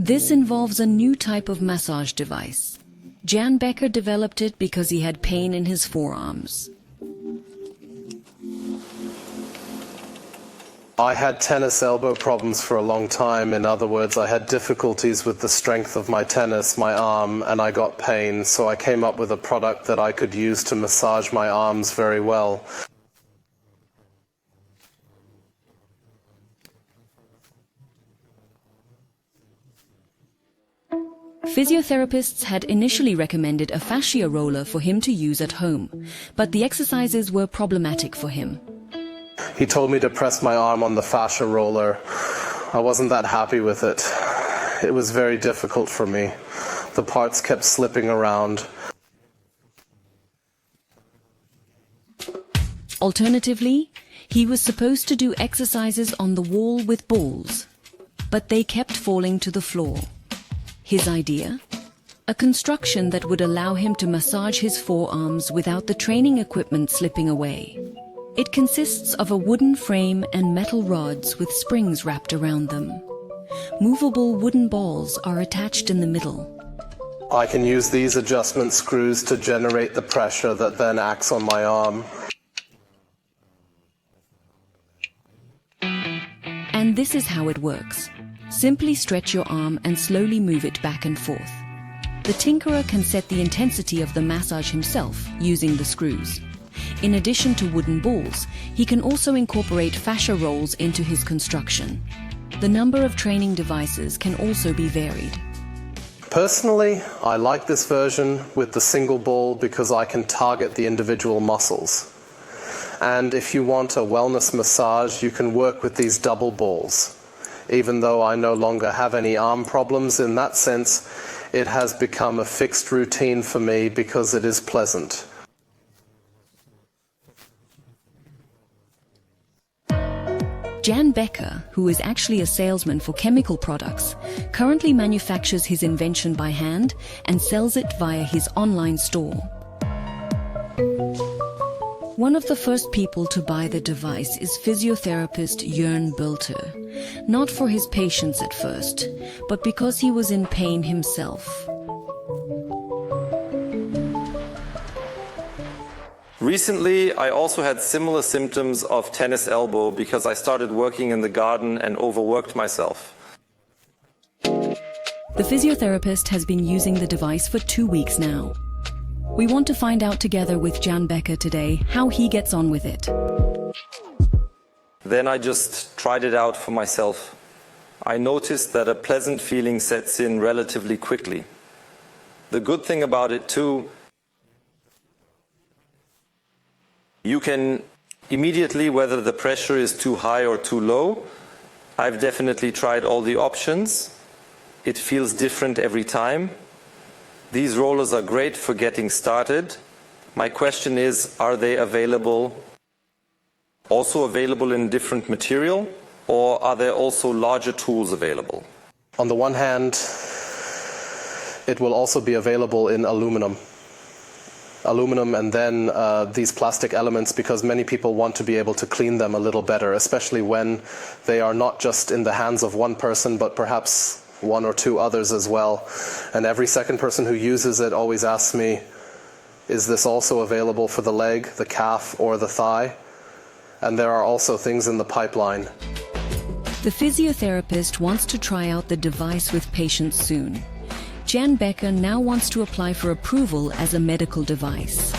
This involves a new type of massage device. Jan Becker developed it because he had pain in his forearms. I had tennis elbow problems for a long time. In other words, I had difficulties with the strength of my tennis, my arm, and I got pain. So I came up with a product that I could use to massage my arms very well. Physiotherapists had initially recommended a fascia roller for him to use at home, but the exercises were problematic for him. He told me to press my arm on the fascia roller. I wasn't that happy with it. It was very difficult for me. The parts kept slipping around. Alternatively, he was supposed to do exercises on the wall with balls, but they kept falling to the floor. His idea? A construction that would allow him to massage his forearms without the training equipment slipping away. It consists of a wooden frame and metal rods with springs wrapped around them. Movable wooden balls are attached in the middle. I can use these adjustment screws to generate the pressure that then acts on my arm. And this is how it works. Simply stretch your arm and slowly move it back and forth. The tinkerer can set the intensity of the massage himself using the screws. In addition to wooden balls, he can also incorporate fascia rolls into his construction. The number of training devices can also be varied. Personally, I like this version with the single ball because I can target the individual muscles. And if you want a wellness massage, you can work with these double balls. Even though I no longer have any arm problems in that sense, it has become a fixed routine for me because it is pleasant. Jan Becker, who is actually a salesman for chemical products, currently manufactures his invention by hand and sells it via his online store. One of the first people to buy the device is physiotherapist 𝗔𝗿𝗺𝗿, not for his patients at first, but because he was in pain himself. Recently, I also had similar symptoms of tennis elbow because I started working in the garden and overworked myself. The physiotherapist has been using the device for 2 weeks now. We want to find out together with Jan Becker today how he gets on with it. Then I just tried it out for myself. I noticed that a pleasant feeling sets in relatively quickly. The good thing about it too, you can immediately whether the pressure is too high or too low. I've definitely tried all the options. It feels different every time. These rollers are great for getting started. My question is, are they also available in different material, or are there also larger tools available? On the one hand, it will also be available in aluminum and then these plastic elements, because many people want to be able to clean them a little better, especially when they are not just in the hands of one person but perhaps one or two others as well. And every second person who uses it always asks me, is this also available for the leg, the calf, or the thigh? And there are also things in the pipeline. The physiotherapist wants to try out the device with patients soon. Jan Becker now wants to apply for approval as a medical device.